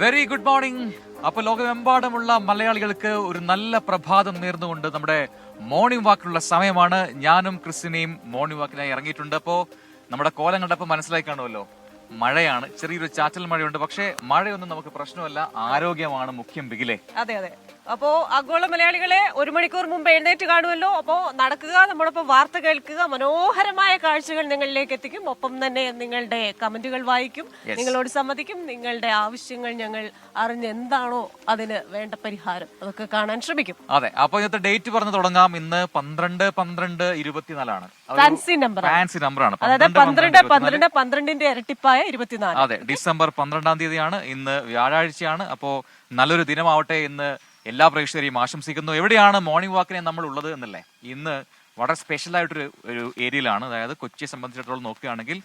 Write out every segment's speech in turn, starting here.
Very good morning. അപ്പൊ ലോകമെമ്പാടുമുള്ള മലയാളികൾക്ക് ഒരു നല്ല പ്രഭാതം നേർന്നുകൊണ്ട് നമ്മുടെ മോർണിംഗ് വാക്കിനുള്ള സമയമാണ്. ഞാനും ക്രിസ്റ്റിനെയും മോർണിംഗ് വാക്കിനായി ഇറങ്ങിയിട്ടുണ്ട്. അപ്പോ നമ്മുടെ കോലം കണ്ടപ്പോൾ മനസ്സിലായി കാണുമല്ലോ, മഴയാണ്, ചെറിയൊരു ചാറ്റൽ മഴയുണ്ട്. പക്ഷേ മഴയൊന്നും നമുക്ക് പ്രശ്നമല്ല, ആരോഗ്യമാണ് മുഖ്യം. ബിഗിലേ അതെ അതെ. അപ്പോ ആഗോള മലയാളികളെ 1 മണിക്കൂർ മുമ്പ് എഴുന്നേറ്റ് കാണുമല്ലോ. അപ്പോ നടക്കുക, നമ്മളൊപ്പം വാർത്ത കേൾക്കുക, മനോഹരമായ കാഴ്ചകൾ നിങ്ങളിലേക്ക് എത്തിക്കും. ഒപ്പം തന്നെ നിങ്ങളുടെ കമന്റുകൾ വായിക്കും, നിങ്ങളോട് സമ്മതിക്കും, നിങ്ങളുടെ ആവശ്യങ്ങൾ ഞങ്ങൾ അറിഞ്ഞ് എന്താണോ അതിന് വേണ്ട പരിഹാരം അതൊക്കെ കാണാൻ ശ്രമിക്കും. അതെ. അപ്പൊ ഇന്നത്തെ ഡേറ്റ് പറഞ്ഞു തുടങ്ങാം. ഇന്ന് 12/12/24 ഫാൻസി നമ്പർ, ഫാൻസി നമ്പറാണ്. അതായത് 12/12/12ന്റെ ഇരട്ടിപ്പായ 24. അതെ, ഡിസംബർ 12 തീയതിയാണ് ഇന്ന്, വ്യാഴാഴ്ചയാണ്. അപ്പോ നല്ലൊരു ദിനമാവട്ടെ എന്ന് എല്ലാ പ്രേക്ഷകരെയും ആശംസിക്കുന്നു. എവിടെയാണ് മോർണിംഗ് വാക്കിനെ നമ്മൾ ഉള്ളത് എന്നല്ലേ, ഇന്ന് വളരെ സ്പെഷ്യൽ ആയിട്ടൊരു ഏരിയയിലാണ്. അതായത് കൊച്ചിയെ സംബന്ധിച്ചിടത്തോളം നോക്കുകയാണെങ്കിൽ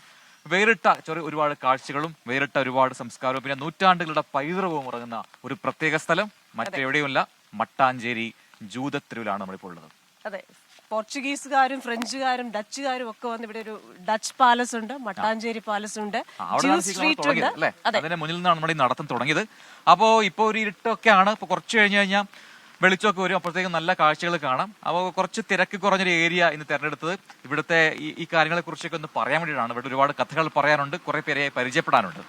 വേറിട്ട ഒരുപാട് കാഴ്ചകളും വേറിട്ട ഒരുപാട് സംസ്കാരവും പിന്നെ നൂറ്റാണ്ടുകളുടെ പൈതൃകവും ഉറങ്ങുന്ന ഒരു പ്രത്യേക സ്ഥലം മറ്റെവിടെയുമില്ല, മട്ടാഞ്ചേരി ജൂതത്തെരുവിലാണ് നമ്മളിപ്പോൾ ഉള്ളത്. അതെ, പോർച്ചുഗീസുകാരും ഫ്രഞ്ചുകാരും ഡച്ചുകാരും ഒക്കെ വന്ന് ഇവിടെ ഒരു ഡച്ച് പാലസ് ഉണ്ട്, മട്ടാഞ്ചേരി പാലസ് ഉണ്ട്, സ്ട്രീറ്റ് ഉണ്ട്. അതിന്റെ മുന്നിൽ നിന്നാണ് നമ്മുടെ ഈ നടത്തം തുടങ്ങിയത്. അപ്പോ ഇപ്പൊ ഒരു ഇരുട്ടൊക്കെയാണ്. ഇപ്പൊ കുറച്ച് കഴിഞ്ഞ് കഴിഞ്ഞാൽ വെളിച്ചമൊക്കെ വരും, അപ്പോഴത്തേക്കും നല്ല കാഴ്ചകൾ കാണാം. അപ്പോൾ കുറച്ച് തിരക്ക് കുറഞ്ഞൊരു ഏരിയ ഇന്ന് തെരഞ്ഞെടുത്തത് ഇവിടുത്തെ ഈ കാര്യങ്ങളെ കുറിച്ചൊക്കെ ഒന്ന് പറയാൻ വേണ്ടിയിട്ടാണ്. ഇവിടെ ഒരുപാട് കഥകൾ പറയാനുണ്ട്, കുറെ പേരെ പരിചയപ്പെടാനുണ്ട്.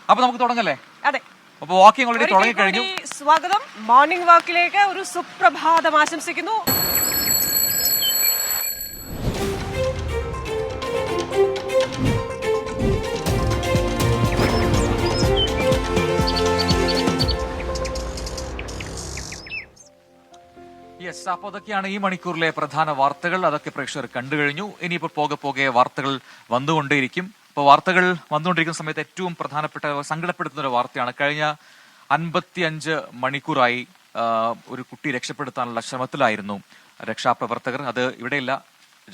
അപ്പൊ നമുക്ക് തുടങ്ങല്ലേ? അതെ. അപ്പൊ വാക്കിംഗ് ഓൾറെഡി തുടങ്ങി കഴിഞ്ഞു. സ്വാഗതം മോർണിംഗ് വാക്കിലേക്ക്. ഒരു സുപ്രഭാതം ആശംസിക്കുന്നു. യെസ്, അപ്പൊ അതൊക്കെയാണ് ഈ മണിക്കൂറിലെ പ്രധാന വാർത്തകൾ. അതൊക്കെ പ്രേക്ഷകർ കണ്ടു കഴിഞ്ഞു. ഇനിയിപ്പോൾ പോകെ വാർത്തകൾ വന്നുകൊണ്ടേയിരിക്കും. ഇപ്പോൾ വാർത്തകൾ വന്നുകൊണ്ടിരിക്കുന്ന സമയത്ത് ഏറ്റവും പ്രധാനപ്പെട്ട സങ്കടപ്പെടുത്തുന്ന ഒരു വാർത്തയാണ്. കഴിഞ്ഞ 55 മണിക്കൂറായി ഒരു കുട്ടി രക്ഷപ്പെടുത്താനുള്ള ശ്രമത്തിലായിരുന്നു രക്ഷാപ്രവർത്തകർ. അത് ഇവിടെയില്ല,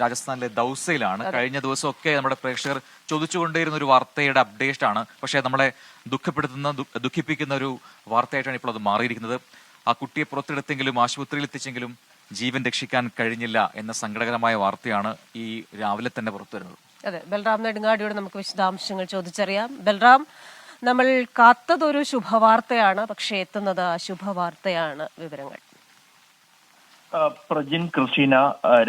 രാജസ്ഥാനിലെ ദൗസയിലാണ്. കഴിഞ്ഞ ദിവസമൊക്കെ നമ്മുടെ പ്രേക്ഷകർ ചോദിച്ചുകൊണ്ടേയിരുന്ന ഒരു വാർത്തയുടെ അപ്ഡേറ്റ് ആണ്. പക്ഷേ നമ്മളെ ദുഃഖിപ്പിക്കുന്ന ഒരു വാർത്തയായിട്ടാണ് ഇപ്പോൾ അത് മാറിയിരിക്കുന്നത്. ആ കുട്ടിയെ പുറത്തെടുത്തെങ്കിലും ആശുപത്രിയിൽ എത്തിച്ചെങ്കിലും ജീവൻ രക്ഷിക്കാൻ കഴിഞ്ഞില്ല എന്ന സങ്കടകരമായ വാർത്തയാണ് ഈ രാവിലെ തന്നെ പുറത്തു വരുന്നത്. അതെ, ബൽറാം നെടുങ്ങാടിയോട് നമുക്ക് വിശദാംശങ്ങൾ ചോദിച്ചറിയാം. ബൽറാം, നമ്മൾ കാത്തതൊരു ശുഭവാർത്തയാണ്, പക്ഷെ എത്തുന്നത് അശുഭവാർത്തയാണ്. വിവരങ്ങൾ. പ്രജിൻ, ക്രിസ്റ്റീന,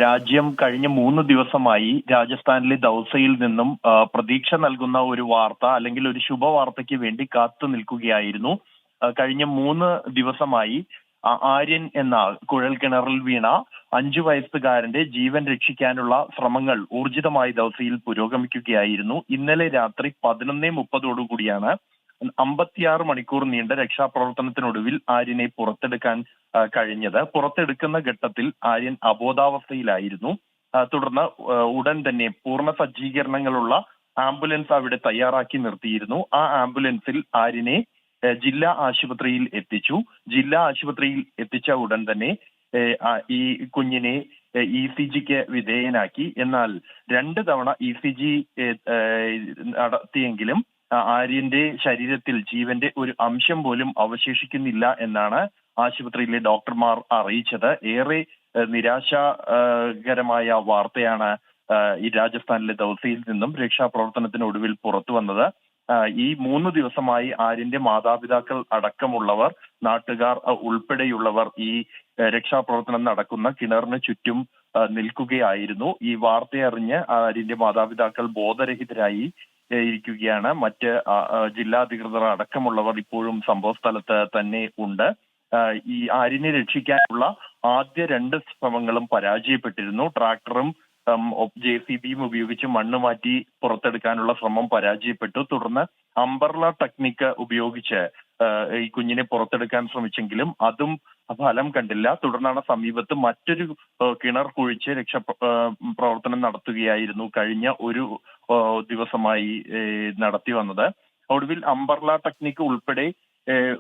രാജ്യം കഴിഞ്ഞ 3 ദിവസമായി രാജസ്ഥാനിലെ ദൗസയിൽ നിന്നും പ്രതീക്ഷ നൽകുന്ന ഒരു വാർത്ത അല്ലെങ്കിൽ ഒരു ശുഭവാർത്തയ്ക്ക് വേണ്ടി കാത്തു നിൽക്കുകയായിരുന്നു. കഴിഞ്ഞ 3 ദിവസമായി ആര്യൻ എന്ന കുഴൽ കിണറിൽ വീണ 5 വയസ്സുകാരന്റെ ജീവൻ രക്ഷിക്കാനുള്ള ശ്രമങ്ങൾ ഊർജിതമായി ദൗസയിൽ പുരോഗമിക്കുകയായിരുന്നു. ഇന്നലെ രാത്രി 11:30 56 മണിക്കൂർ നീണ്ട രക്ഷാപ്രവർത്തനത്തിനൊടുവിൽ ആര്യനെ പുറത്തെടുക്കാൻ കഴിഞ്ഞത്. പുറത്തെടുക്കുന്ന ഘട്ടത്തിൽ ആര്യൻ അബോധാവസ്ഥയിലായിരുന്നു. തുടർന്ന് ഉടൻ തന്നെ പൂർണ്ണ സജ്ജീകരണങ്ങളുള്ള ആംബുലൻസ് അവിടെ തയ്യാറാക്കി നിർത്തിയിരുന്നു. ആ ആംബുലൻസിൽ ആര്യനെ ജില്ലാ ആശുപത്രിയിൽ എത്തിച്ചു. ജില്ലാ ആശുപത്രിയിൽ എത്തിച്ച ഉടൻ തന്നെ ഈ കുഞ്ഞിനെ ECGക്ക് വിധേയനാക്കി. എന്നാൽ 2 തവണ ECG നടത്തിയെങ്കിലും ആര്യന്റെ ശരീരത്തിൽ ജീവന്റെ ഒരു അംശം പോലും അവശേഷിക്കുന്നില്ല എന്നാണ് ആശുപത്രിയിലെ ഡോക്ടർമാർ അറിയിച്ചത്. ഏറെ നിരാശാകരമായ വാർത്തയാണ് ഈ രാജസ്ഥാനിലെ ദൗസയിൽ നിന്നും രക്ഷാപ്രവർത്തനത്തിനൊടുവിൽ പുറത്തു വന്നത്. ഈ 3 ദിവസമായി ആര്യന്റെ മാതാപിതാക്കൾ അടക്കമുള്ളവർ, നാട്ടുകാർ ഉൾപ്പെടെയുള്ളവർ ഈ രക്ഷാപ്രവർത്തനം നടക്കുന്ന കിണറിന് ചുറ്റും നിൽക്കുകയായിരുന്നു. ഈ വാർത്തയറിഞ്ഞ് ആര്യന്റെ മാതാപിതാക്കൾ ബോധരഹിതരായി ഇരിക്കുകയാണ്. മറ്റ് ജില്ലാ അധികൃതർ അടക്കമുള്ളവർ ഇപ്പോഴും സംഭവ സ്ഥലത്ത് തന്നെ ഉണ്ട്. ഈ ആര്യനെ രക്ഷിക്കാനുള്ള ആദ്യ 2 ശ്രമങ്ങളും പരാജയപ്പെട്ടിരുന്നു. ട്രാക്ടറും JCBയും ഉപയോഗിച്ച് മണ്ണ് മാറ്റി പുറത്തെടുക്കാനുള്ള ശ്രമം പരാജയപ്പെട്ടു. തുടർന്ന് അംബർല ടെക്നിക്ക് ഉപയോഗിച്ച് ഈ കുഞ്ഞിനെ പുറത്തെടുക്കാൻ ശ്രമിച്ചെങ്കിലും അതും ഫലം കണ്ടില്ല. തുടർന്നാണ് സമീപത്ത് മറ്റൊരു കിണർ കുഴിച്ച് പ്രവർത്തനം നടത്തുകയായിരുന്നു കഴിഞ്ഞ ഒരു ദിവസമായി നടത്തി വന്നത്. ഒടുവിൽ അംബർല ടെക്നിക്ക് ഉൾപ്പെടെ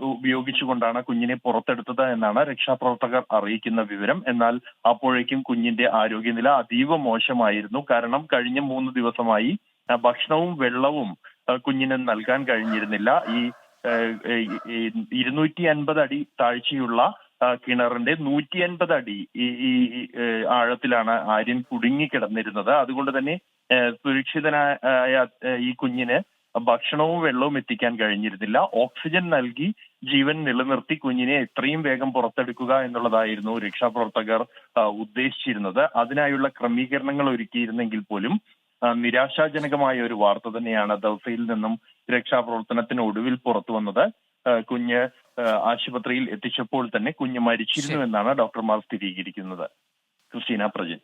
ഉപയോഗിച്ചുകൊണ്ടാണ് കുഞ്ഞിനെ പുറത്തെടുത്തത് എന്നാണ് രക്ഷാപ്രവർത്തകർ അറിയിക്കുന്ന വിവരം. എന്നാൽ അപ്പോഴേക്കും കുഞ്ഞിന്റെ ആരോഗ്യനില അതീവ മോശമായിരുന്നു. കാരണം കഴിഞ്ഞ 3 ദിവസമായി ഭക്ഷണവും വെള്ളവും കുഞ്ഞിന് നൽകാൻ കഴിഞ്ഞിരുന്നില്ല. ഈ 250 അടി താഴ്ചയുള്ള കിണറിന്റെ 150 അടി ഈ ആഴത്തിലാണ് ആര്യൻ കുടുങ്ങിക്കിടന്നിരുന്നത്. അതുകൊണ്ട് തന്നെ സുരക്ഷിതനായ ഈ കുഞ്ഞിന് ഭക്ഷണവും വെള്ളവും എത്തിക്കാൻ കഴിഞ്ഞിരുന്നില്ല. ഓക്സിജൻ നൽകി ജീവൻ നിലനിർത്തി കുഞ്ഞിനെ എത്രയും വേഗം പുറത്തെടുക്കുക എന്നുള്ളതായിരുന്നു രക്ഷാപ്രവർത്തകർ ഉദ്ദേശിച്ചിരുന്നത്. അതിനായുള്ള ക്രമീകരണങ്ങൾ ഒരുക്കിയിരുന്നെങ്കിൽ പോലും നിരാശാജനകമായ ഒരു വാർത്ത തന്നെയാണ് ദൗസയിൽ നിന്നും രക്ഷാപ്രവർത്തനത്തിന് ഒടുവിൽ പുറത്തു വന്നത്. കുഞ്ഞ് ആശുപത്രിയിൽ എത്തിച്ചപ്പോൾ തന്നെ കുഞ്ഞ് മരിച്ചിരുന്നു എന്നാണ് ഡോക്ടർമാർ സ്ഥിരീകരിക്കുന്നത്. ക്രിസ്റ്റീന പ്രജിൻ.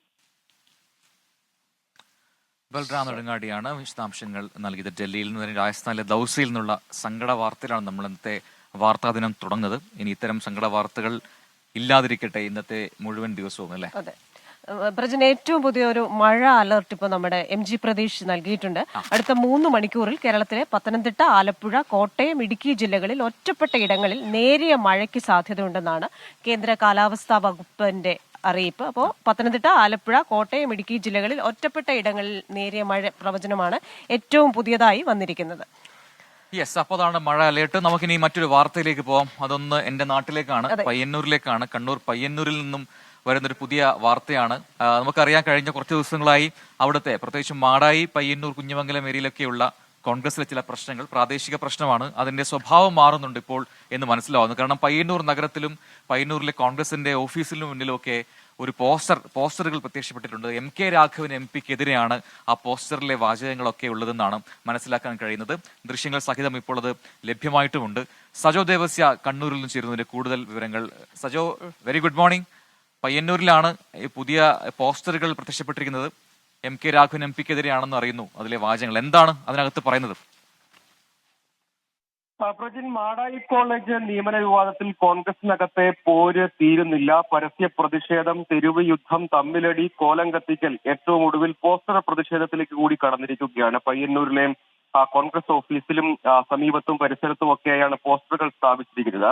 ബൽറാം നെടുങ്ങാടിയാണ് വിശദാംശങ്ങൾ നൽകിയത്. ഡൽഹിയിൽ നിന്ന് രാജസ്ഥാനിലെ ദൗസയിൽ നിന്നുള്ള സങ്കട വാർത്തയിലാണ് നമ്മൾ ഇന്നത്തെ വാർത്താ ദിനം തുടങ്ങുന്നത്. ഇനി ഇത്തരം സങ്കട വാർത്തകൾ ഇല്ലാതിരിക്കട്ടെ ഇന്നത്തെ മുഴുവൻ ദിവസവും, അല്ലേ? അതെ. പ്രജൻ, ഏറ്റവും പുതിയൊരു മഴ അലർട്ട് ഇപ്പോൾ നമ്മുടെ MG പ്രദേശ് നൽകിയിട്ടുണ്ട്. അടുത്ത 3 മണിക്കൂറിൽ കേരളത്തിലെ പത്തനംതിട്ട, ആലപ്പുഴ, കോട്ടയം, ഇടുക്കി ജില്ലകളിൽ ഒറ്റപ്പെട്ട ഇടങ്ങളിൽ നേരിയ മഴയ്ക്ക് സാധ്യതയുണ്ടെന്നാണ് കേന്ദ്ര കാലാവസ്ഥാ വകുപ്പിന്റെ അറിയിപ്പ്. അപ്പോൾ പത്തനംതിട്ട, ആലപ്പുഴ, കോട്ടയം, ഇടുക്കി ജില്ലകളിൽ ഒറ്റപ്പെട്ട ഇടങ്ങളിൽ നേരിയ മഴ പ്രവചനമാണ് ഏറ്റവും പുതിയതായി വന്നിരിക്കുന്നത്. യെസ്, അപ്പോൾ അതാണ് മഴ അലേർട്ട്. നമുക്കിനി മറ്റൊരു വാർത്തയിലേക്ക് പോവാം. അതൊന്ന് എന്റെ നാട്ടിലേക്കാണ്, പയ്യന്നൂരിലേക്കാണ്. കണ്ണൂർ പയ്യന്നൂരിൽ നിന്നും വരുന്നൊരു പുതിയ വാർത്തയാണ്. നമുക്കറിയാം, കഴിഞ്ഞ കുറച്ച് ദിവസങ്ങളായി അവിടുത്തെ പ്രത്യേകിച്ചും മാടായി, പയ്യന്നൂർ, കുഞ്ഞിമംഗലം ഏരിയയിലൊക്കെയുള്ള കോൺഗ്രസിലെ ചില പ്രശ്നങ്ങൾ പ്രാദേശിക പ്രശ്നമാണ്. അതിന്റെ സ്വഭാവം മാറുന്നുണ്ട് ഇപ്പോൾ എന്ന് മനസ്സിലാവുന്നു. കാരണം പയ്യന്നൂർ നഗരത്തിലും പയ്യന്നൂരിലെ കോൺഗ്രസിന്റെ ഓഫീസിന് മുന്നിലുമൊക്കെ ഒരു പോസ്റ്ററുകൾ പ്രത്യക്ഷപ്പെട്ടിട്ടുണ്ട്. MK രാഘവൻ MP-ക്കെതിരെയാണ് ആ പോസ്റ്ററിലെ വാചകങ്ങളൊക്കെ ഉള്ളതെന്നാണ് മനസ്സിലാക്കാൻ കഴിയുന്നത്. ദൃശ്യങ്ങൾ സഹിതം ഇപ്പോൾ അത് ലഭ്യമായിട്ടുമുണ്ട്. സജോ ദേവസ്യ കണ്ണൂരിൽ നിന്ന് ചേരുന്നതിന്റെ കൂടുതൽ വിവരങ്ങൾ. Sajo, very good morning. പയ്യന്നൂരിലാണ് പുതിയ പോസ്റ്ററുകൾ പ്രത്യക്ഷപ്പെട്ടിരിക്കുന്നത്. MK രാഘവൻ MP-ക്കെതിരെയാണെന്ന് അറിയുന്നു. അതിലെ വാചകങ്ങൾ എന്താണ് അതിനകത്ത് പറയുന്നത്? പ്രജിൻ, മാടായി കോളേജ് നിയമന വിവാദത്തിൽ കോൺഗ്രസിനകത്തെ പോര് തീരുന്നില്ല. പരസ്യ പ്രതിഷേധം, തെരുവ് യുദ്ധം, തമ്മിലടി, കോലം കത്തിക്കൽ, ഏറ്റവും ഒടുവിൽ പോസ്റ്റർ പ്രതിഷേധത്തിലേക്ക് കൂടി കടന്നിരിക്കുകയാണ്. പയ്യന്നൂരിലെ കോൺഗ്രസ് ഓഫീസിലും സമീപത്തും പരിസരത്തും ഒക്കെയാണ് പോസ്റ്ററുകൾ സ്ഥാപിച്ചിരിക്കുന്നത്.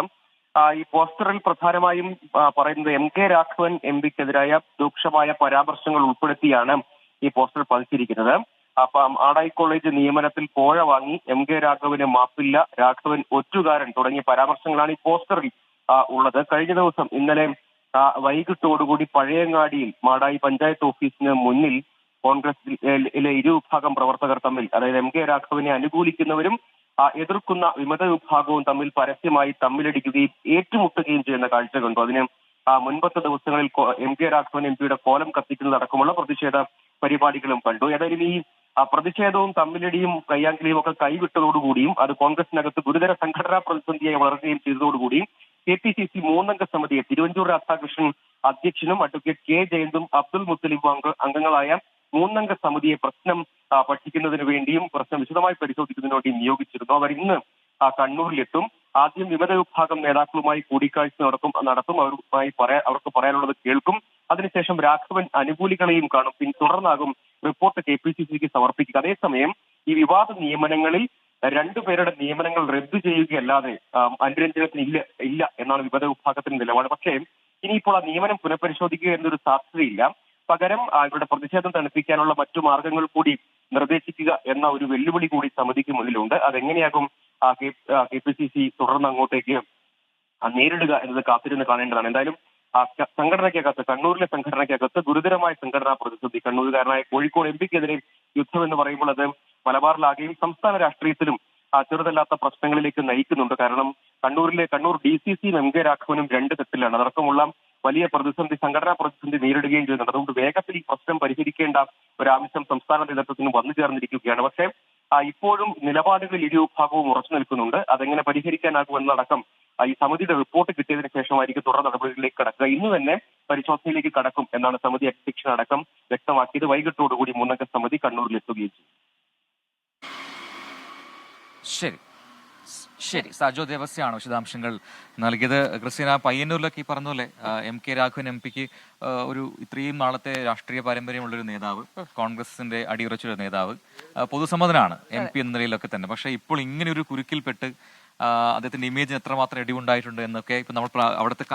ഈ പോസ്റ്ററിൽ പ്രധാനമായും പറയുന്നത് MK രാഘവൻ MP-ക്കെതിരായ രൂക്ഷമായ പരാമർശങ്ങൾ ഉൾപ്പെടുത്തിയാണ് ഈ പോസ്റ്റർ പതിച്ചിരിക്കുന്നത്. മാടായി കോളേജ് നിയമനത്തിൽ കോഴ വാങ്ങി, MK രാഘവന് മാപ്പില്ല, രാഘവൻ ഒറ്റുകാരൻ തുടങ്ങിയ പരാമർശങ്ങളാണ് ഈ പോസ്റ്ററിൽ ഉള്ളത്. കഴിഞ്ഞ ദിവസം ഇന്നലെ വൈകിട്ടോടുകൂടി പഴയങ്ങാടിയിൽ മാടായി പഞ്ചായത്ത് ഓഫീസിന് മുന്നിൽ കോൺഗ്രസിലെ ഇരുവിഭാഗം പ്രവർത്തകർ തമ്മിൽ, അതായത് MK രാഘവനെ അനുകൂലിക്കുന്നവരും എതിർക്കുന്ന വിമത വിഭാഗവും തമ്മിൽ പരസ്യമായി തമ്മിലടിക്കുകയും ഏറ്റുമുട്ടുകയും ചെയ്യുന്ന കാഴ്ച കണ്ടു. അതിന് മുൻപത്തെ ദിവസങ്ങളിൽ MK രാഘവൻ MP-യുടെ കോലം കത്തിക്കുന്നതടക്കമുള്ള പ്രതിഷേധ പരിപാടികളും കണ്ടു. ഏതായാലും ഈ പ്രതിഷേധവും തമ്മിലടിയും കയ്യാങ്കളിയും ഒക്കെ കൈവിട്ടതോടുകൂടിയും അത് കോൺഗ്രസിനകത്ത് ഗുരുതര സംഘടനാ പ്രതിസന്ധിയായി വളരുകയും ചെയ്തതോടുകൂടിയും KPCC 3-അംഗ സമിതിയെ തിരുവഞ്ചൂർ രാധാകൃഷ്ണൻ അധ്യക്ഷനും അഡ്വക്കേറ്റ് K ജയന്തും അബ്ദുൽ മുത്തലിബും അംഗങ്ങളായ 3-അംഗ സമിതിയെ പ്രശ്നം പഠിക്കുന്നതിന് വേണ്ടിയും പ്രശ്നം വിശദമായി പരിശോധിക്കുന്നതിന് വേണ്ടിയും നിയോഗിച്ചിരുന്നു. അവർ ഇന്ന് കണ്ണൂരിലെത്തും. ആദ്യം വിമത വിഭാഗം നേതാക്കളുമായി കൂടിക്കാഴ്ച നടത്തും. അവർക്ക് പറയാനുള്ളത് കേൾക്കും. അതിനുശേഷം രാഘവൻ അനുകൂലികളെയും കാണും. തുടർന്നാകും റിപ്പോർട്ട് KPCCക്ക് സമർപ്പിക്കുക. അതേസമയം ഈ വിവാദ നിയമനങ്ങളിൽ 2 പേരുടെ നിയമനങ്ങൾ റദ്ദു ചെയ്യുകയല്ലാതെ അനുരഞ്ജനത്തിന് ഇല്ല എന്നാണ് വിമത വിഭാഗത്തിന്റെ നിലപാട്. പക്ഷേ ഇനിയിപ്പോൾ ആ നിയമനം പുനഃപരിശോധിക്കുക എന്നൊരു സാധ്യതയില്ല. പകരം ഇവരുടെ പ്രതിഷേധം തണുപ്പിക്കാനുള്ള മറ്റു മാർഗങ്ങൾ കൂടി നിർദ്ദേശിക്കുക എന്ന ഒരു വെല്ലുവിളി കൂടി സമിതിക്ക് മുന്നിലുണ്ട്. അതെങ്ങനെയാകും KPCC തുടർന്ന് അങ്ങോട്ടേക്ക് നേരിടുക എന്നത് കാത്തിരുന്ന് കാണേണ്ടതാണ്. എന്തായാലും സംഘടനയ്ക്കകത്ത്, കണ്ണൂരിലെ സംഘടനയ്ക്കകത്ത് ഗുരുതരമായ സംഘടനാ പ്രതിസന്ധി. കണ്ണൂരുകാരനായ കോഴിക്കോട് MP-ക്കെതിരെ യുദ്ധം എന്ന് പറയുമ്പോൾ അത് മലബാറിലാകെയും സംസ്ഥാന രാഷ്ട്രീയത്തിലും ചെറുതല്ലാത്ത പ്രശ്നങ്ങളിലേക്ക് നയിക്കുന്നുണ്ട്. കാരണം കണ്ണൂർ DCCയും MK രാഘവനും 2 തെറ്റിലാണ്. അതടക്കമുള്ള വലിയ പ്രതിസന്ധി, സംഘടനാ പ്രതിസന്ധി നേരിടുകയും ചെയ്യുന്നുണ്ട്. അതുകൊണ്ട് വേഗത്തിൽ ഈ പ്രശ്നം പരിഹരിക്കേണ്ട ഒരാവശ്യം സംസ്ഥാന നേതൃത്വത്തിന് വന്നു ചേർന്നിരിക്കുകയാണ്. പക്ഷേ ഇപ്പോഴും നിലപാടുകളിൽ ഇരുവിഭാഗവും ഉറച്ചു നിൽക്കുന്നുണ്ട്. അതെങ്ങനെ പരിഹരിക്കാനാകുമെന്നടക്കം ഈ സമിതിയുടെ റിപ്പോർട്ട് കിട്ടിയതിനു ശേഷമായിരിക്കും തുടർ നടപടികളിലേക്ക് കടക്കുക. ഇന്ന് തന്നെ പരിശോധനയിലേക്ക് കടക്കും എന്നാണ് സമിതി അധ്യക്ഷൻ അടക്കം വ്യക്തമാക്കിയത്. വൈകിട്ടോടുകൂടി 3-അംഗ സമിതി കണ്ണൂരിലെത്തുകയും ചെയ്യും. ശരി, സജോ ദേവസ്യാണ് വിശദാംശങ്ങൾ നൽകിയത്. ക്രിസ്റ്റീന, പയ്യന്നൂരിലൊക്കെ ഈ പറഞ്ഞ പോലെ MK രാഘവൻ MP-ക്ക് ഒരു ഇത്രയും നാളത്തെ രാഷ്ട്രീയ പാരമ്പര്യമുള്ളൊരു നേതാവ്, കോൺഗ്രസിന്റെ അടിയുറച്ചൊരു നേതാവ്, പൊതുസമ്മതനാണ് MP എന്ന നിലയിലൊക്കെ തന്നെ. പക്ഷെ ഇപ്പോൾ ഇങ്ങനെ ഒരു കുരുക്കിൽപ്പെട്ട് അദ്ദേഹത്തിന്റെ ഇമേജിന് എത്രമാത്രം ഇടിവുണ്ടായിട്ടുണ്ട് എന്നൊക്കെ ഇപ്പൊ നമ്മൾ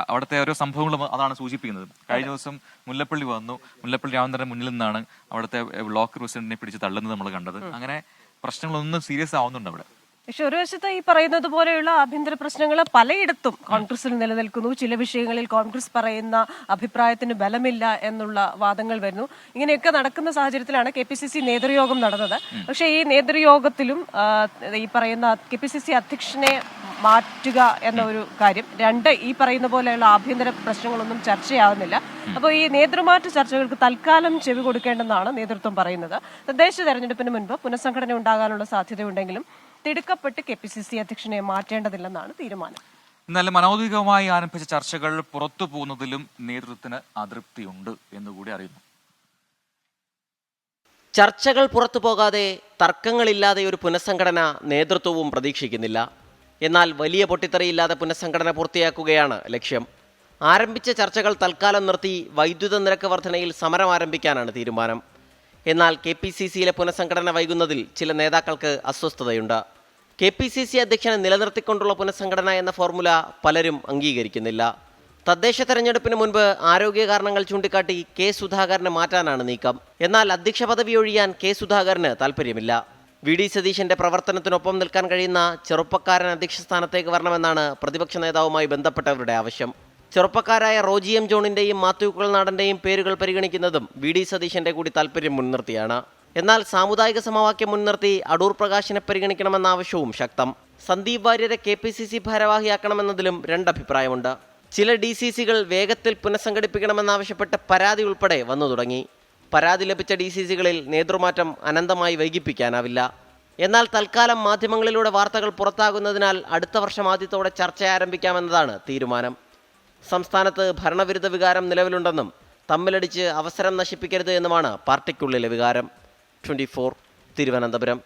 അവിടുത്തെ ഓരോ സംഭവങ്ങളും അതാണ് സൂചിപ്പിക്കുന്നത്. കഴിഞ്ഞ ദിവസം മുല്ലപ്പള്ളി വന്നു. മുല്ലപ്പള്ളി രാമചന്ദ്രന്റെ മുന്നിൽ നിന്നാണ് അവിടുത്തെ ബ്ലോക്ക് പ്രസിഡന്റിനെ പിടിച്ച് തള്ളുന്നത് നമ്മൾ കണ്ടത്. അങ്ങനെ പ്രശ്നങ്ങളൊന്നും സീരിയസ് ആവുന്നുണ്ട് അവിടെ. പക്ഷെ ഒരു വശത്ത് ഈ പറയുന്നത് പോലെയുള്ള ആഭ്യന്തര പ്രശ്നങ്ങൾ പലയിടത്തും കോൺഗ്രസിൽ നിലനിൽക്കുന്നു. ചില വിഷയങ്ങളിൽ കോൺഗ്രസ് പറയുന്ന അഭിപ്രായത്തിന് ബലമില്ല എന്നുള്ള വാദങ്ങൾ വരുന്നു. ഇങ്ങനെയൊക്കെ നടക്കുന്ന സാഹചര്യത്തിലാണ് KPCC നേതൃയോഗം നടന്നത്. പക്ഷേ ഈ നേതൃയോഗത്തിലും ഈ പറയുന്ന KPCC അധ്യക്ഷനെ മാറ്റുക എന്ന ഒരു കാര്യം, രണ്ട് ഈ പറയുന്ന പോലെയുള്ള ആഭ്യന്തര പ്രശ്നങ്ങളൊന്നും ചർച്ചയാവുന്നില്ല. അപ്പോൾ ഈ നേതൃമാറ്റ ചർച്ചകൾക്ക് തൽക്കാലം ചെവി കൊടുക്കേണ്ടെന്നാണ് നേതൃത്വം പറയുന്നത്. തദ്ദേശ തെരഞ്ഞെടുപ്പിന് മുൻപ് പുനഃസംഘടന ഉണ്ടാകാനുള്ള സാധ്യതയുണ്ടെങ്കിലും തിടുക്കപ്പെട്ട് KPCC അധ്യക്ഷനെ മാറ്റേണ്ടതില്ലെന്നാണ് തീരുമാനം. എന്നാലും അനൗദ്യോഗികമായി ആരംഭിച്ച ചർച്ചകൾ പുറത്തു പോകുന്നതിലും നേതൃത്വത്തിന് അതൃപ്തിയുണ്ട് എന്നുകൂടി അറിയുന്നു. ചർച്ചകൾ പുറത്തു പോകാതെ തർക്കങ്ങളില്ലാതെ ഒരു പുനഃസംഘടന നേതൃത്വവും പ്രതീക്ഷിക്കുന്നില്ല. എന്നാൽ വലിയ പൊട്ടിത്തെറിയില്ലാതെ പുനഃസംഘടന പൂർത്തിയാക്കുകയാണ് ലക്ഷ്യം. ആരംഭിച്ച ചർച്ചകൾ തൽക്കാലം നിർത്തി വൈദ്യുത നിരക്ക് വർധനയിൽ സമരം ആരംഭിക്കാനാണ് തീരുമാനം. എന്നാൽ KPCCയിലെ പുനഃസംഘടന വൈകുന്നതിൽ ചില നേതാക്കൾക്ക് അസ്വസ്ഥതയുണ്ട്. KPCC അധ്യക്ഷനെ നിലനിർത്തിക്കൊണ്ടുള്ള പുനഃസംഘടന എന്ന ഫോർമുല പലരും അംഗീകരിക്കുന്നില്ല. തദ്ദേശ തെരഞ്ഞെടുപ്പിന് മുൻപ് ആരോഗ്യ കാരണങ്ങൾ ചൂണ്ടിക്കാട്ടി K. സുധാകരനെ മാറ്റാനാണ് നീക്കം. എന്നാൽ അധ്യക്ഷ പദവി ഒഴിയാൻ K. സുധാകരന് താൽപ്പര്യമില്ല. VD സതീശന്റെ പ്രവർത്തനത്തിനൊപ്പം നിൽക്കാൻ കഴിയുന്ന ചെറുപ്പക്കാരൻ അധ്യക്ഷ സ്ഥാനത്തേക്ക് വരണമെന്നാണ് പ്രതിപക്ഷ നേതാവുമായി ബന്ധപ്പെട്ടവരുടെ ആവശ്യം. ചെറുപ്പക്കാരായ റോജി M. ജോണിന്റെയും മാത്യു കുഴൽനാടന്റെയും പേരുകൾ പരിഗണിക്കുന്നതും VD സതീശന്റെ കൂടി താൽപ്പര്യം മുൻനിർത്തിയാണ്. എന്നാൽ സാമുദായിക സമവാക്യം മുൻനിർത്തി അടൂർ പ്രകാശിനെ പരിഗണിക്കണമെന്ന ആവശ്യവും ശക്തം. സന്ദീപ് വാര്യരെ KPCC ഭാരവാഹിയാക്കണമെന്നതിലും രണ്ടഭിപ്രായമുണ്ട്. ചില DCCകൾ വേഗത്തിൽ പുനഃസംഘടിപ്പിക്കണമെന്നാവശ്യപ്പെട്ട് പരാതി ഉൾപ്പെടെ വന്നു തുടങ്ങി. പരാതി ലഭിച്ച DCCകളിൽ നേതൃമാറ്റം അനന്തമായി വൈകിപ്പിക്കാനാവില്ല. എന്നാൽ തൽക്കാലം മാധ്യമങ്ങളിലൂടെ വാർത്തകൾ പുറത്താകുന്നതിനാൽ അടുത്ത വർഷം ആദ്യത്തോടെ ചർച്ച ആരംഭിക്കാമെന്നതാണ് തീരുമാനം. സംസ്ഥാനത്ത് ഭരണവിരുദ്ധ വികാരം നിലവിലുണ്ടെന്നും തമ്മിലടിച്ച് അവസരം നശിപ്പിക്കരുത് എന്നുമാണ് പാർട്ടിക്കുള്ളിലെ വികാരം. 24 തിരുവനന്തപുരം.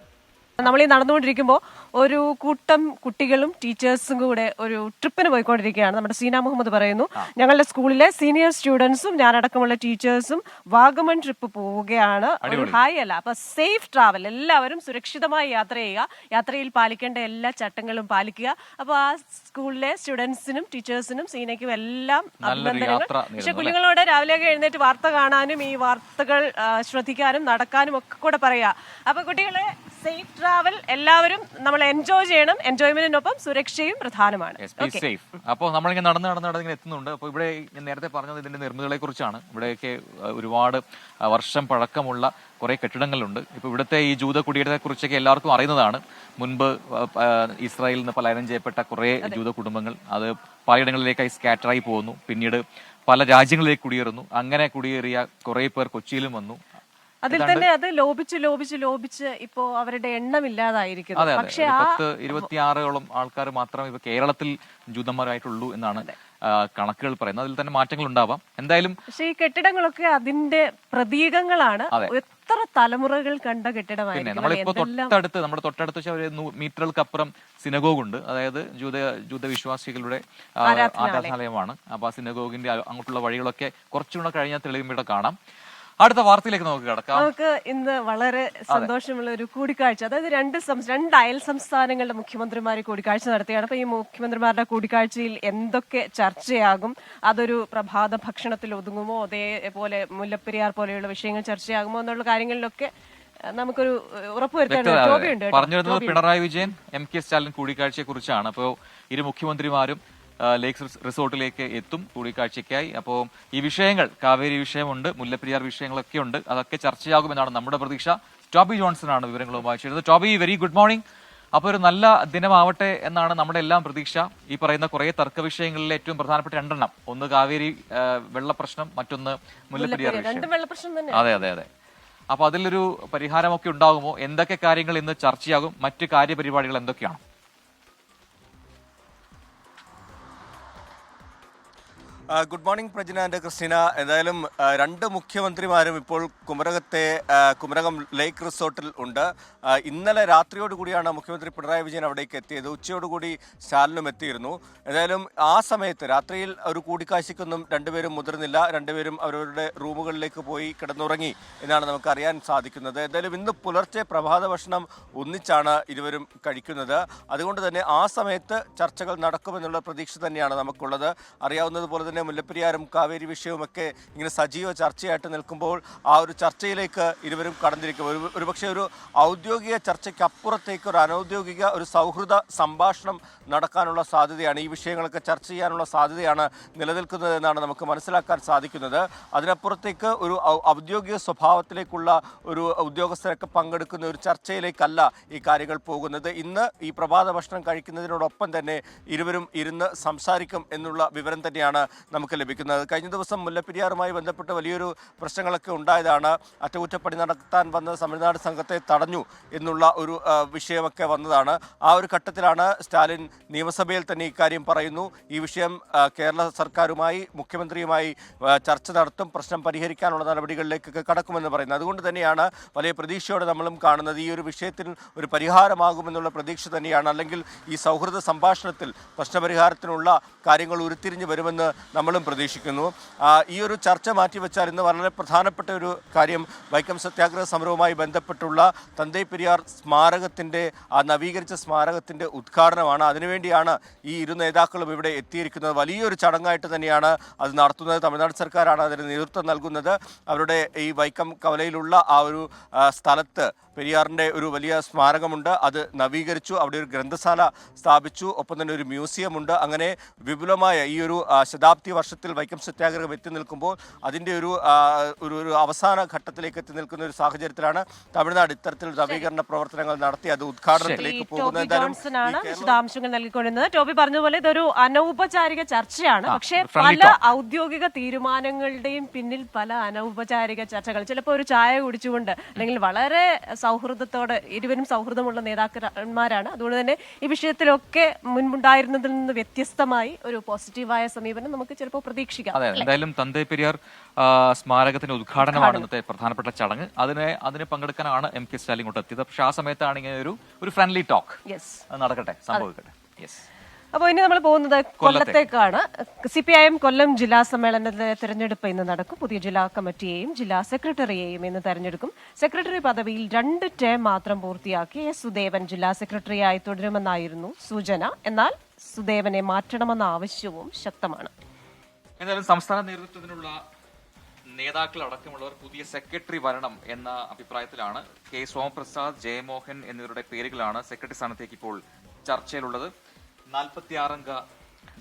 നമ്മൾ ഈ നടന്നുകൊണ്ടിരിക്കുമ്പോൾ ഒരു കൂട്ടം കുട്ടികളും ടീച്ചേഴ്സും കൂടെ ഒരു ട്രിപ്പിന് പോയിക്കൊണ്ടിരിക്കുകയാണ്. നമ്മുടെ സീന മുഹമ്മദ് പറയുന്നു, ഞങ്ങളുടെ സ്കൂളിലെ സീനിയർ സ്റ്റുഡൻസും ഞാനടക്കമുള്ള ടീച്ചേഴ്സും വാഗമൺ ട്രിപ്പ് പോവുകയാണ്. ഒരു ഹായ് അല്ല, അപ്പൊ സേഫ് ട്രാവൽ, എല്ലാവരും സുരക്ഷിതമായി യാത്ര ചെയ്യുക, യാത്രയിൽ പാലിക്കേണ്ട എല്ലാ ചട്ടങ്ങളും പാലിക്കുക. അപ്പൊ ആ സ്കൂളിലെ സ്റ്റുഡൻസിനും ടീച്ചേഴ്സിനും സീനയ്ക്കും എല്ലാം അഭിനന്ദനങ്ങൾ. പക്ഷെ കുഞ്ഞുങ്ങളോട് രാവിലെയൊക്കെ എഴുന്നേറ്റ് വാർത്ത കാണാനും ഈ വാർത്തകൾ ശ്രദ്ധിക്കാനും നടക്കാനും ഒക്കെ കൂടെ പറയുക. അപ്പൊ കുട്ടികളെ സേഫ് ട്രാവൽ, എല്ലാവരും നമ്മൾ എൻജോയ് ചെയ്യണം. എൻജോയ്മെന്റിനൊപ്പം സുരക്ഷയും പ്രധാനമാണ്. അപ്പോൾ നമ്മളിങ്ങനെ നടന്നിങ്ങനെ എത്തുന്നുണ്ട്. അപ്പോൾ ഇവിടെ ഞാൻ നേരത്തെ പറഞ്ഞത് ഇതിന്റെ നിർമ്മിതികളെ കുറിച്ചാണ്. ഇവിടെയൊക്കെ ഒരുപാട് വർഷം പഴക്കമുള്ള കുറെ കെട്ടിടങ്ങളുണ്ട്. ഇപ്പൊ ഇവിടുത്തെ ഈ ജൂത കുടിയേറ്റത്തെ കുറിച്ചൊക്കെ എല്ലാവർക്കും അറിയുന്നതാണ്. മുൻപ് ഇസ്രായേലിൽ നിന്ന് പലായനം ചെയ്യപ്പെട്ട കുറെ ജൂത കുടുംബങ്ങൾ അത് പലയിടങ്ങളിലേക്കായി സ്കാറ്ററായി പോകുന്നു. പിന്നീട് പല രാജ്യങ്ങളിലേക്ക് കുടിയേറുന്നു. അങ്ങനെ കുടിയേറിയ കുറെ പേർ കൊച്ചിയിലും വന്നു. അതിൽ തന്നെ അത് ലോപിച്ച് ഇപ്പോ അവരുടെ എണ്ണം ഇല്ലാതായിരിക്കുന്നു. പക്ഷേ 26ഓളം ആൾക്കാർ മാത്രമേ ഇപ്പൊ കേരളത്തിൽ ജൂതന്മാരായിട്ടുള്ളൂ എന്നാണ് കണക്കുകൾ പറയുന്നത്. അതിൽ തന്നെ മാറ്റങ്ങൾ ഉണ്ടാവാം എന്തായാലും. പക്ഷേ ഈ കെട്ടിടങ്ങളൊക്കെ അതിന്റെ പ്രതീകങ്ങളാണ്. എത്ര തലമുറകൾ കണ്ട കെട്ടിടമായിരുന്നു. നമ്മളിപ്പോ നമ്മുടെ തൊട്ടടുത്ത് 100 മീറ്ററുകൾക്കപ്പുറം സിനഗോഗ് ഉണ്ട്. അതായത് ജൂത വിശ്വാസികളുടെ ആരാധനാലയമാണ്. അപ്പൊ ആ സിനഗോഗിന്റെ അങ്ങോട്ടുള്ള വഴികളൊക്കെ കുറച്ചുകൂടെ കഴിഞ്ഞാൽ തെളിയുമ്പോൾ കാണാം. അടുത്ത വാർത്തയിലേക്ക് നമുക്ക് കിടക്കാം. നമുക്ക് ഇന്ന് വളരെ സന്തോഷമുള്ള ഒരു കൂടിക്കാഴ്ച, അതായത് രണ്ട് അയൽ സംസ്ഥാനങ്ങളുടെ മുഖ്യമന്ത്രിമാരെ കൂടിക്കാഴ്ച നടത്തുകയാണ്. അപ്പൊ ഈ മുഖ്യമന്ത്രിമാരുടെ കൂടിക്കാഴ്ചയിൽ എന്തൊക്കെ ചർച്ചയാകും? അതൊരു പ്രഭാത ഭക്ഷണത്തിൽ ഒതുങ്ങുമോ, അതേപോലെ മുല്ലപ്പെരിയാർ പോലെയുള്ള വിഷയങ്ങൾ ചർച്ചയാകുമോ എന്നുള്ള കാര്യങ്ങളിലൊക്കെ നമുക്കൊരു ഉറപ്പുവരുത്തേണ്ടതുണ്ട്. പറഞ്ഞിരുന്നത് പിണറായി വിജയൻ MK സ്റ്റാലിൻ കൂടിക്കാഴ്ചയെ കുറിച്ചാണ്. അപ്പോൾ ഇരു മുഖ്യമന്ത്രിമാരും ലേക്ക് റിസോർട്ടിലേക്ക് എത്തും കൂടിക്കാഴ്ചയ്ക്കായി. അപ്പോൾ ഈ വിഷയങ്ങൾ, കാവേരി വിഷയമുണ്ട്, മുല്ലപ്പെരിയാർ വിഷയങ്ങളൊക്കെ ഉണ്ട്, അതൊക്കെ ചർച്ചയാകുമെന്നാണ് നമ്മുടെ പ്രതീക്ഷ. ടോബി ജോൺസൺ ആണ് വിവരങ്ങളുമായി ചേരുന്നത്. Toby, very good morning. അപ്പോൾ ഒരു നല്ല ദിനമാവട്ടെ എന്നാണ് നമ്മുടെ എല്ലാം പ്രതീക്ഷ. ഈ പറയുന്ന കുറെ തർക്ക വിഷയങ്ങളിലെ ഏറ്റവും പ്രധാനപ്പെട്ട രണ്ടെണ്ണം, ഒന്ന് കാവേരി വെള്ള പ്രശ്നം, മറ്റൊന്ന് മുല്ലപ്പെരിയാർ വിഷയം. അതെ. അപ്പൊ അതിലൊരു പരിഹാരമൊക്കെ ഉണ്ടാകുമോ? എന്തൊക്കെ കാര്യങ്ങൾ ഇന്ന് ചർച്ചയാകും? മറ്റ് കാര്യപരിപാടികൾ എന്തൊക്കെയാണ്? Good morning Prajina and Christina. എന്തായാലും രണ്ട് മുഖ്യമന്ത്രിമാരും ഇപ്പോൾ കുമരകം ലേക്ക് റിസോർട്ടിൽ ഉണ്ട്. ഇന്നലെ രാത്രിയോടുകൂടിയാണ് മുഖ്യമന്ത്രി പിണറായി വിജയൻ അവിടേക്ക് എത്തിയത്. ഉച്ചയോടുകൂടി സ്റ്റാലിനും എത്തിയിരുന്നു. എന്തായാലും ആ സമയത്ത് രാത്രിയിൽ ഒരു കൂടിക്കാഴ്ചയ്ക്കൊന്നും രണ്ടുപേരും മുതിർന്നില്ല. രണ്ടുപേരും അവരവരുടെ റൂമുകളിലേക്ക് പോയി കിടന്നുറങ്ങി എന്നാണ് നമുക്ക് അറിയാൻ സാധിക്കുന്നത്. എന്തായാലും ഇന്ന് പുലർച്ചെ പ്രഭാത ഭക്ഷണം ഒന്നിച്ചാണ് ഇരുവരും കഴിക്കുന്നത്. അതുകൊണ്ട് തന്നെ ആ സമയത്ത് ചർച്ചകൾ നടക്കുമെന്നുള്ള പ്രതീക്ഷ തന്നെയാണ് നമുക്കുള്ളത്. അറിയാവുന്നതുപോലെ തന്നെ തന്നെ മുല്ലപ്പെരിയാറും കാവേരി വിഷയവുമൊക്കെ ഇങ്ങനെ സജീവ ചർച്ചയായിട്ട് നിൽക്കുമ്പോൾ ആ ഒരു ചർച്ചയിലേക്ക് ഇരുവരും കടന്നിരിക്കും. ഒരുപക്ഷെ ഒരു ഔദ്യോഗിക ചർച്ചയ്ക്കപ്പുറത്തേക്ക് ഒരു അനൗദ്യോഗിക ഒരു സൗഹൃദ സംഭാഷണം നടക്കാനുള്ള സാധ്യതയാണ്, ഈ വിഷയങ്ങളൊക്കെ ചർച്ച ചെയ്യാനുള്ള സാധ്യതയാണ് നിലനിൽക്കുന്നത് എന്നാണ് നമുക്ക് മനസ്സിലാക്കാൻ സാധിക്കുന്നത്. അതിനപ്പുറത്തേക്ക് ഒരു ഔദ്യോഗിക സ്വഭാവത്തിലേക്കുള്ള ഒരു ഉദ്യോഗസ്ഥരൊക്കെ പങ്കെടുക്കുന്ന ഒരു ചർച്ചയിലേക്കല്ല ഈ കാര്യങ്ങൾ പോകുന്നത്. ഇന്ന് ഈ പ്രഭാത ഭക്ഷണം കഴിക്കുന്നതിനോടൊപ്പം തന്നെ ഇരുവരും ഇരുന്ന് സംസാരിക്കും എന്നുള്ള വിവരം തന്നെയാണ് നമുക്ക് ലഭിക്കുന്നത്. കഴിഞ്ഞ ദിവസം മുല്ലപ്പെരിയാറുമായി ബന്ധപ്പെട്ട് വലിയൊരു പ്രശ്നങ്ങളൊക്കെ ഉണ്ടായതാണ്. അറ്റകുറ്റപ്പണി നടത്താൻ വന്ന തമിഴ്നാട് സംഘത്തെ തടഞ്ഞു എന്നുള്ള ഒരു വിഷയമൊക്കെ വന്നതാണ്. ആ ഒരു ഘട്ടത്തിലാണ് സ്റ്റാലിൻ നിയമസഭയിൽ തന്നെ ഇക്കാര്യം പറയുന്നു. ഈ വിഷയം കേരള സർക്കാരുമായി മുഖ്യമന്ത്രിയുമായി ചർച്ച നടത്തും, പ്രശ്നം പരിഹരിക്കാനുള്ള നടപടികളിലേക്കൊക്കെ കടക്കുമെന്ന് പറയുന്നത്. അതുകൊണ്ട് തന്നെയാണ് വലിയ പ്രതീക്ഷയോടെ നമ്മളും കാണുന്നത്. ഈ ഒരു വിഷയത്തിൽ ഒരു പരിഹാരമാകുമെന്നുള്ള പ്രതീക്ഷ തന്നെയാണ്. അല്ലെങ്കിൽ ഈ സൗഹൃദ സംഭാഷണത്തിൽ പ്രശ്നപരിഹാരത്തിനുള്ള കാര്യങ്ങൾ ഉരുത്തിരിഞ്ഞു വരുമെന്ന് നമ്മളും പ്രതീക്ഷിക്കുന്നു. ഈ ഒരു ചർച്ച മാറ്റിവെച്ചാൽ ഇന്ന് വളരെ പ്രധാനപ്പെട്ട ഒരു കാര്യം വൈക്കം സത്യാഗ്രഹ സമരവുമായി ബന്ധപ്പെട്ടുള്ള തന്തൈ പെരിയാർ സ്മാരകത്തിൻ്റെ നവീകരിച്ച സ്മാരകത്തിൻ്റെ ഉദ്ഘാടനമാണ്. അതിനുവേണ്ടിയാണ് ഈ ഇരു നേതാക്കളും ഇവിടെ എത്തിയിരിക്കുന്നത്. വലിയൊരു ചടങ്ങായിട്ട് തന്നെയാണ് അത് നടത്തുന്നത്. തമിഴ്നാട് സർക്കാരാണ് അതിന് നേതൃത്വം നൽകുന്നത്. അവരുടെ ഈ വൈക്കം കവലയിലുള്ള ആ ഒരു സ്ഥലത്ത് പെരിയാറിൻ്റെ ഒരു വലിയ സ്മാരകമുണ്ട്, അത് നവീകരിച്ചു. അവിടെ ഒരു ഗ്രന്ഥശാല സ്ഥാപിച്ചു, ഒപ്പം തന്നെ ഒരു മ്യൂസിയമുണ്ട്. അങ്ങനെ വിപുലമായ ഈ ഒരു ശതാബ്ദി വർഷത്തിൽ വൈക്കം സത്യാഗ്രഹം എത്തി നിൽക്കുമ്പോൾ അതിൻ്റെ ഒരു അവസാന ഘട്ടത്തിലേക്ക് എത്തി നിൽക്കുന്ന ഒരു സാഹചര്യത്തിലാണ് തമിഴ്നാട് ഇത്തരത്തിൽ നവീകരണ പ്രവർത്തനങ്ങൾ നടത്തി അത് ഉദ്ഘാടനത്തിലേക്ക് പോകുന്നത്. വിശദാംശങ്ങൾ നൽകിക്കൊണ്ടിരുന്നത്. ടോബി പറഞ്ഞതുപോലെ ഇതൊരു അനൗപചാരിക ചർച്ചയാണ്. പക്ഷേ പല ഔദ്യോഗിക തീരുമാനങ്ങളുടെയും പിന്നിൽ പല അനൗപചാരിക ചർച്ചകൾ, ചിലപ്പോൾ ഒരു ചായ കുടിച്ചുകൊണ്ട് അല്ലെങ്കിൽ വളരെ സൗഹൃദത്തോടെ, ഇരുവരും സൗഹൃദമുള്ള നേതാക്കന്മാരാണ്. അതുകൊണ്ട് തന്നെ ഈ വിഷയത്തിലൊക്കെ മുൻപുണ്ടായിരുന്നതിൽ നിന്ന് വ്യത്യസ്തമായി ഒരു പോസിറ്റീവായ സമീപനം നമുക്ക് ചിലപ്പോൾ പ്രതീക്ഷിക്കാം. അതെ, എന്തായാലും തന്തൈ പെരിയാർ സ്മാരകത്തിന്റെ ഉദ്ഘാടനമാണ് ഇന്നത്തെ പ്രധാനപ്പെട്ട ചടങ്ങ്. അതിന് പങ്കെടുക്കാനാണ് എം.കെ. സ്റ്റാലിൻ ഇങ്ങോട്ട് എത്തിയത്. പക്ഷെ ആ സമയത്താണ് ഇങ്ങനെ ഒരു ഫ്രണ്ട്ലി ടോക്ക് നടക്കട്ടെ, സംഭവിക്കട്ടെ. അപ്പോൾ ഇനി നമ്മൾ പോകുന്നത് കൊല്ലത്തേക്കാണ്. CPIM കൊല്ലം ജില്ലാ സമ്മേളനത്തിലെ തെരഞ്ഞെടുപ്പ് ഇന്ന് നടക്കും. പുതിയ ജില്ലാ കമ്മിറ്റിയെയും ജില്ലാ സെക്രട്ടറിയെയും ഇന്ന് തെരഞ്ഞെടുക്കും. സെക്രട്ടറി പദവിയിൽ 2 ടേം മാത്രം പൂർത്തിയാക്കി സുദേവൻ ജില്ലാ സെക്രട്ടറിയായി തുടരുമെന്നായിരുന്നു സൂചന. എന്നാൽ സുദേവനെ മാറ്റണമെന്ന ആവശ്യവും ശക്തമാണ്. എന്തായാലും സംസ്ഥാന നേതൃത്വത്തിനുള്ള നേതാക്കൾ അടക്കമുള്ളവർ പുതിയ സെക്രട്ടറി വരണം എന്ന അഭിപ്രായത്തിലാണ്. കെ സോമപ്രസാദ്, ജയമോഹൻ എന്നിവരുടെ പേരുകളാണ് സെക്രട്ടറി സ്ഥാനത്തേക്ക് ഇപ്പോൾ ചർച്ചയിലുള്ളത്. 46 അംഗ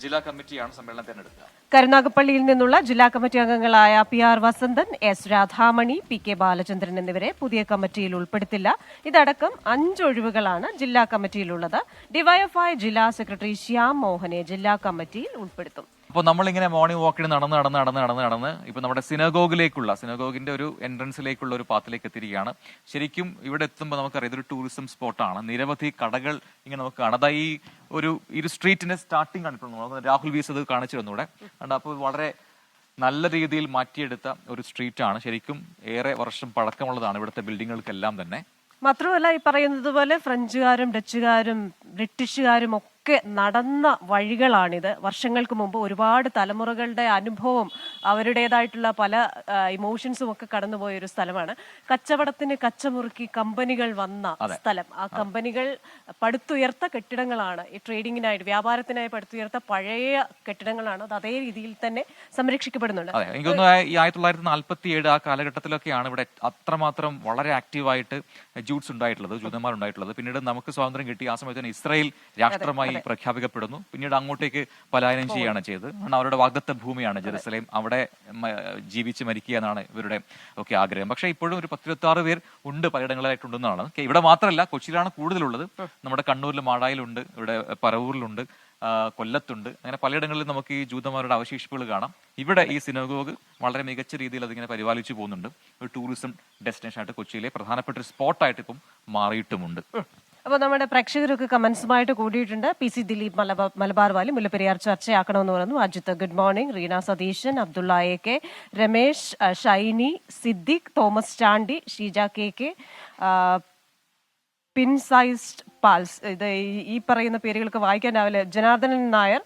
ജില്ലാ കമ്മിറ്റിയാണ് സമ്മേളനം തെരഞ്ഞെടുക്കുക. കരുനാഗപ്പള്ളിയിൽ നിന്നുള്ള ജില്ലാ കമ്മിറ്റി അംഗങ്ങളായ PR Vasanthan, S Radhamani, PK Balachandran എന്നിവരെ പുതിയ കമ്മിറ്റിയിൽ ഉൾപ്പെടുത്തില്ല. ഇതടക്കം 5 ഒഴിവുകളാണ് ജില്ലാ കമ്മിറ്റിയിലുള്ളത്. DYFI ജില്ലാ സെക്രട്ടറി ശ്യാം മോഹനെ ജില്ലാ കമ്മിറ്റിയിൽ ഉൾപ്പെടുത്തും. അപ്പോൾ നമ്മളിങ്ങനെ മോർണിംഗ് വാക്കിന് നടന്ന് ഇപ്പൊ നമ്മുടെ സിനഗോഗിന്റെ ഒരു എൻട്രൻസിലേക്കുള്ള ഒരു പാത്തിലേക്ക് എത്തിയിരിക്കുകയാണ്. ശരിക്കും ഇവിടെ എത്തുമ്പോൾ നമുക്കറിയാം ഇതൊരു ടൂറിസം സ്പോട്ടാണ്. നിരവധി കടകൾ ഇങ്ങനെ നമുക്ക് കാണാം. അതാ ഈ ഒരു സ്ട്രീറ്റിന്റെ സ്റ്റാർട്ടിംഗ് ആണ് ഇപ്പോൾ രാഹുൽ വീസ് അത് കാണിച്ചു തന്നൂടെ. അപ്പോൾ വളരെ നല്ല രീതിയിൽ മാറ്റിയെടുത്ത ഒരു സ്ട്രീറ്റാണ്. ശരിക്കും ഏറെ വർഷം പഴക്കമുള്ളതാണ് ഇവിടുത്തെ ബിൽഡിങ്ങുകൾക്കെല്ലാം തന്നെ. മാത്രമല്ല, ഈ പറയുന്നത് പോലെ ഫ്രഞ്ചുകാരും ഡച്ചുകാരും ബ്രിട്ടീഷുകാരും ഒക്കെ നടന്ന വഴികളാണിത്. വർഷങ്ങൾക്ക് മുമ്പ് ഒരുപാട് തലമുറകളുടെ അനുഭവം, അവരുടേതായിട്ടുള്ള പല ഇമോഷൻസും ഒക്കെ കടന്നുപോയ ഒരു സ്ഥലമാണ്. കച്ചവടത്തിന് കച്ചമുറുക്കി കമ്പനികൾ വന്ന സ്ഥലം. ആ കമ്പനികൾ പടുത്തുയർത്ത കെട്ടിടങ്ങളാണ്. ഈ ട്രേഡിങ്ങിനായിട്ട്, വ്യാപാരത്തിനായി പടുത്തുയർത്ത പഴയ കെട്ടിടങ്ങളാണ്. അത് അതേ രീതിയിൽ തന്നെ സംരക്ഷിക്കപ്പെടുന്നുണ്ട്. എനിക്ക് തോന്നുന്നു ഈ 1947 ആ കാലഘട്ടത്തിലൊക്കെയാണ് ഇവിടെ അത്രമാത്രം വളരെ ആക്റ്റീവായിട്ട് ജൂതന്മാർ ഉണ്ടായിട്ടുള്ളത്. പിന്നീട് നമുക്ക് സ്വാതന്ത്ര്യം കിട്ടി. ആ സമയത്ത് തന്നെ ഇസ്രായേൽ രാഷ്ട്രമായി പ്രഖ്യാപിക്കപ്പെടുന്നു. പിന്നീട് അങ്ങോട്ടേക്ക് പലായനം ചെയ്യുകയാണ് ചെയ്തത്. കാരണം അവരുടെ വാഗ്ദത്ത ഭൂമിയാണ് ജെറുസലേം. അവിടെ ജീവിച്ച് മരിക്കുക എന്നാണ് ഇവരുടെ ഒക്കെ ആഗ്രഹം. പക്ഷെ ഇപ്പോഴും ഒരു 10-26 പേർ ഉണ്ട്, പലയിടങ്ങളിലായിട്ടുണ്ടെന്നാണ്. ഇവിടെ മാത്രമല്ല, കൊച്ചിയിലാണ് കൂടുതലുള്ളത്. നമ്മുടെ കണ്ണൂരിൽ മാടായിലുണ്ട്, ഇവിടെ പറവൂരിലുണ്ട്, കൊല്ലത്തുണ്ട്. അങ്ങനെ പലയിടങ്ങളിലും നമുക്ക് ഈ ജൂതന്മാരുടെ അവശേഷിപ്പുകൾ കാണാം. ഇവിടെ ഈ സിനഗോഗ് വളരെ മികച്ച രീതിയിൽ അതിങ്ങനെ പരിപാലിച്ചു പോകുന്നുണ്ട്. ഒരു ടൂറിസം ഡെസ്റ്റിനേഷൻ ആയിട്ട് കൊച്ചിയിലെ പ്രധാനപ്പെട്ട ഒരു സ്പോട്ടായിട്ട് ഇപ്പം മാറിയിട്ടുമുണ്ട്. അപ്പോൾ നമ്മുടെ പ്രേക്ഷകരൊക്കെ കമന്റ്സുമായിട്ട് കൂടിയിട്ടുണ്ട്. PC ദിലീപ് മലബാർ വാലി മുല്ലപ്പെരിയാർ ചർച്ചയാക്കണമെന്ന് പറഞ്ഞു. Ajith good morning, Reena Satheesan, Abdulla AK, Ramesh, Shiny, Siddique, Thomas Chandy, Sheeja KK, പിൻസൈസ്ഡ് പാൽസ്. ഇത് ഈ പറയുന്ന പേരുകൾക്ക് വായിക്കാനാവില്ല. ജനാർദ്ദനൻ നായർ,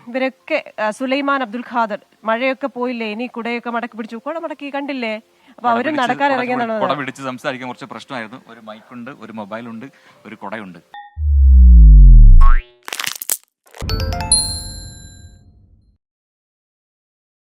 ഇവരൊക്കെ, സുലൈമാൻ അബ്ദുൽ ഖാദർ, മഴയൊക്കെ പോയില്ലേ, ഇനി കുടയൊക്കെ മടക്കി പിടിച്ചു. കുട മടക്കി കണ്ടില്ലേ? അപ്പൊ അവരും നടക്കാൻ ഇറങ്ങിയെന്നാണ്. കുട പിടിച്ച് സംസാരിക്കാൻ കുറച്ച് പ്രശ്നമായിരുന്നു. ഒരു മൈക്കുണ്ട്, ഒരു മൊബൈലുണ്ട്, ഒരു കുടയുണ്ട്.